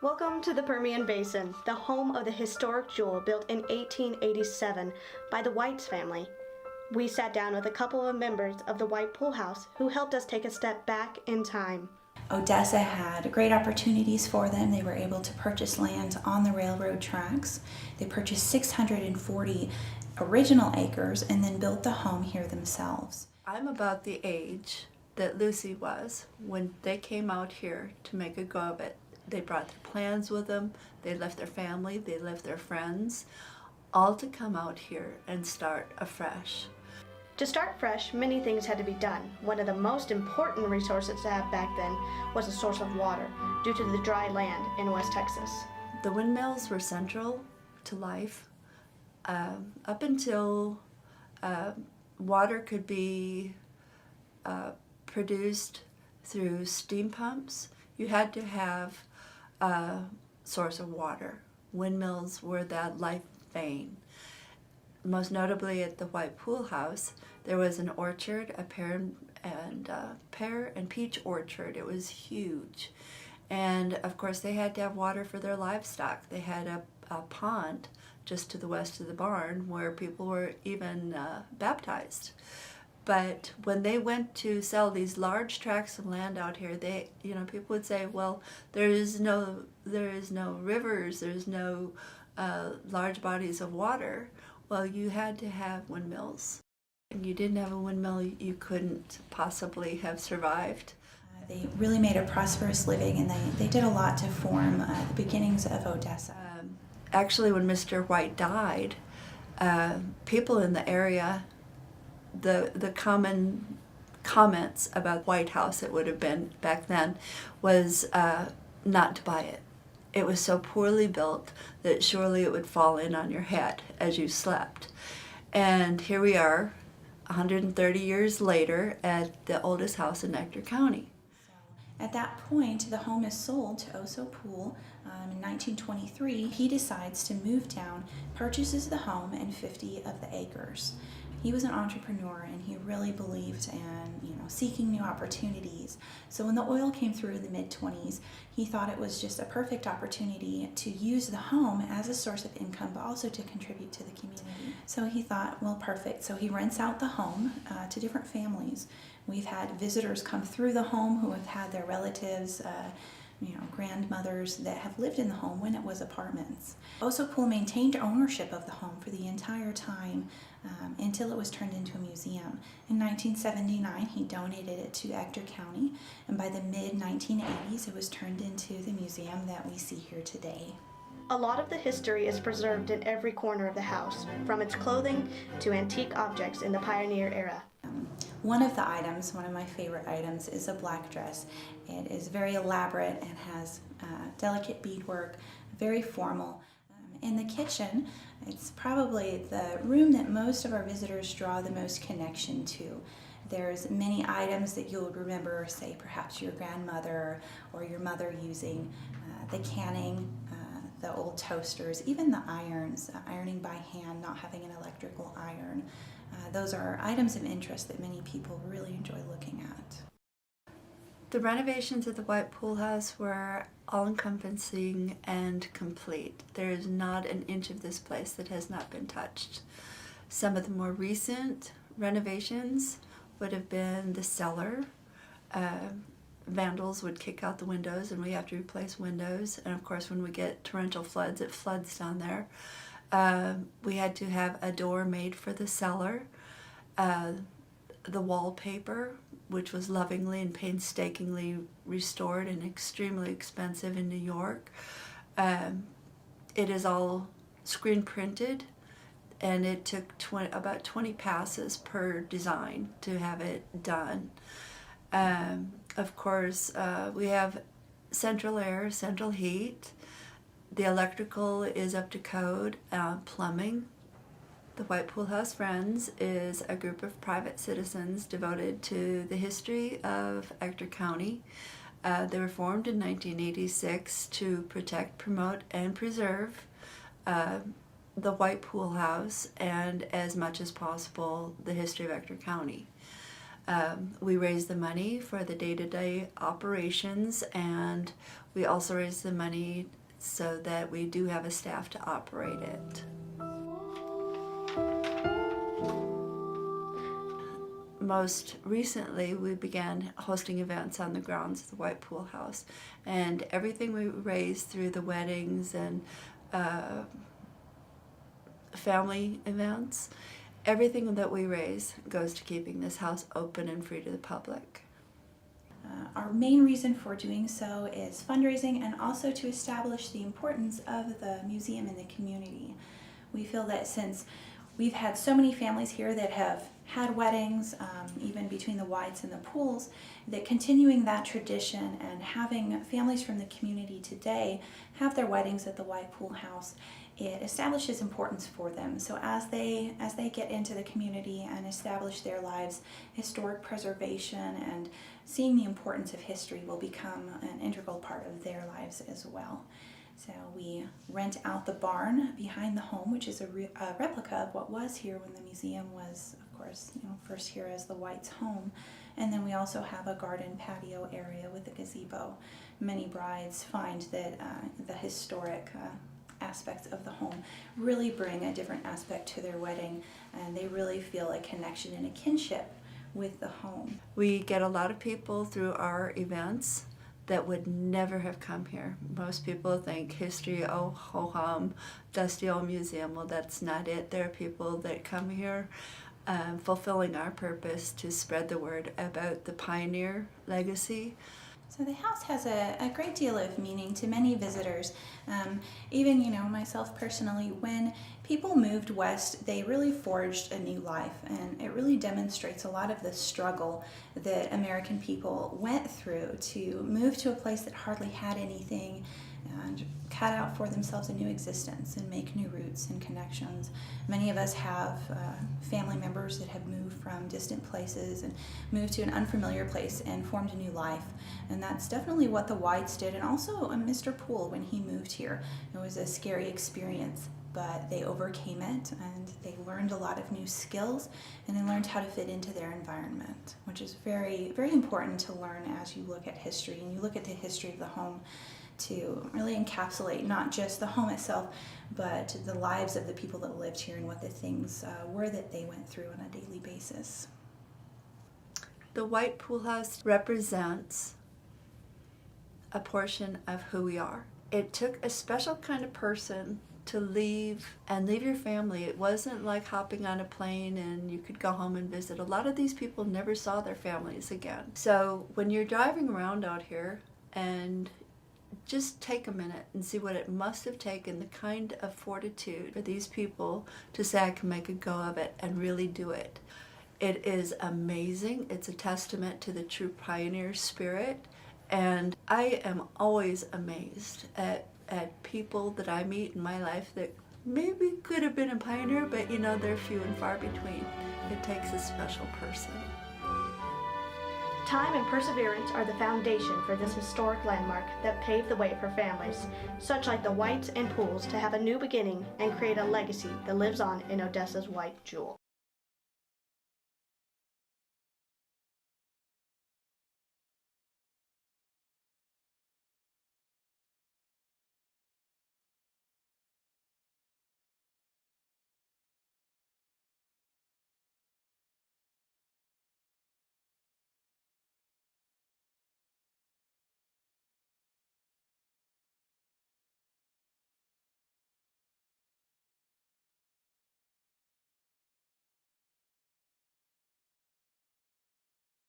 Welcome to the Permian Basin, the home of the historic jewel built in 1887 by the Whites family. We sat down with a couple of members of the White Pool House who helped us take a step back in time. Odessa had great opportunities for them. They were able to purchase land on the railroad tracks. They purchased 640 original acres and then built the home here themselves. I'm about the age that Lucy was when they came out here to make a go of it. They brought their plans with them, they left their family, they left their friends, all to come out here and start afresh. To start fresh, many things had to be done. One of the most important resources to have back then was a source of water, due to the dry land in West Texas. The windmills were central to life up until water could be produced through steam pumps. You had to have a source of water. Windmills were that life vein. Most notably at the White Pool House, there was an orchard, a pear and peach orchard. It was huge. And of course they had to have water for their livestock. They had a pond just to the west of the barn where people were even baptized. But when they went to sell these large tracts of land out here, people would say, well, there is no rivers, there's no large bodies of water. Well, you had to have windmills. If you didn't have a windmill, you couldn't possibly have survived. They really made a prosperous living, and they did a lot to form the beginnings of Odessa. Actually, when Mr. White died, people in the area, the common comments about White House, it would have been back then, was not to buy it. It was so poorly built that surely it would fall in on your head as you slept. And here we are, 130 years later, at the oldest house in Nectar County. At that point, the home is sold to Odessa Pool. In 1923, he decides to move down, purchases the home and 50 of the acres. He was an entrepreneur and he really believed in seeking new opportunities. So when the oil came through in the mid-20s, he thought it was just a perfect opportunity to use the home as a source of income, but also to contribute to the community. So he thought, well, perfect. So he rents out the home to different families. We've had visitors come through the home who have had their relatives, grandmothers that have lived in the home when it was apartments. Odessa Pool maintained ownership of the home for the entire time until it was turned into a museum. In 1979, he donated it to Ector County, and by the mid-1980s, it was turned into the museum that we see here today. A lot of the history is preserved in every corner of the house, from its clothing to antique objects in the pioneer era. One of my favorite items, is a black dress. It is very elaborate and has delicate beadwork, very formal. In the kitchen, it's probably the room that most of our visitors draw the most connection to. There's many items that you'll remember, say perhaps your grandmother or your mother using, the canning, the old toasters, even the irons, ironing by hand, not having an electrical iron. Those are items of interest that many people really enjoy looking at. The renovations at the White Pool House were all-encompassing and complete. There is not an inch of this place that has not been touched. Some of the more recent renovations would have been the cellar. Vandals would kick out the windows and we have to replace windows. And of course when we get torrential floods, it floods down there. We had to have a door made for the cellar. The wallpaper, which was lovingly and painstakingly restored and extremely expensive in New York. It is all screen printed, and it took about 20 passes per design to have it done. Of course, we have central air, central heat. The electrical is up to code. Plumbing. The White Pool House Friends is a group of private citizens devoted to the history of Ector County. They were formed in 1986 to protect, promote, and preserve the White Pool House and, as much as possible, the history of Ector County. We raise the money for the day-to-day operations, and we also raise the money so that we do have a staff to operate it. Most recently, we began hosting events on the grounds of the White Pool House, and everything we raise through the weddings and family events, everything that we raise goes to keeping this house open and free to the public. Our main reason for doing so is fundraising and also to establish the importance of the museum in the community. We feel that since we've had so many families here that have had weddings, even between the Whites and the Pools, that continuing that tradition and having families from the community today have their weddings at the White Pool House, it establishes importance for them. So as they get into the community and establish their lives, historic preservation and seeing the importance of history will become an integral part of their lives as well. So we rent out the barn behind the home, which is a replica of what was here when the museum was, of course, first here as the Whites' home. And then we also have a garden patio area with a gazebo. Many brides find that the historic aspects of the home really bring a different aspect to their wedding, and they really feel a connection and a kinship with the home. We get a lot of people through our events that would never have come here. Most people think history, oh ho hum, dusty old museum. Well, that's not it. There are people that come here fulfilling our purpose to spread the word about the pioneer legacy. So the house has a great deal of meaning to many visitors. Even, myself personally, when people moved west, they really forged a new life, and it really demonstrates a lot of the struggle that American people went through to move to a place that hardly had anything and cut out for themselves a new existence and make new roots and connections. Many of us have family members that have moved from distant places and moved to an unfamiliar place and formed a new life. And that's definitely what the Whites did, and also Mr. Poole when he moved here. It was a scary experience, but they overcame it and they learned a lot of new skills, and they learned how to fit into their environment, which is very, very important to learn as you look at history and you look at the history of the home, to really encapsulate not just the home itself, but the lives of the people that lived here and what the things were that they went through on a daily basis. The White Pool House represents a portion of who we are. It took a special kind of person to leave your family. It wasn't like hopping on a plane and you could go home and visit. A lot of these people never saw their families again. So when you're driving around out here, and just take a minute and see what it must have taken, the kind of fortitude for these people to say, I can make a go of it and really do it. It is amazing. It's a testament to the true pioneer spirit. And I am always amazed at people that I meet in my life that maybe could have been a pioneer, but they're few and far between. It takes a special person. Time and perseverance are the foundation for this historic landmark that paved the way for families, such like the Whites and Pools, to have a new beginning and create a legacy that lives on in Odessa's White Jewel.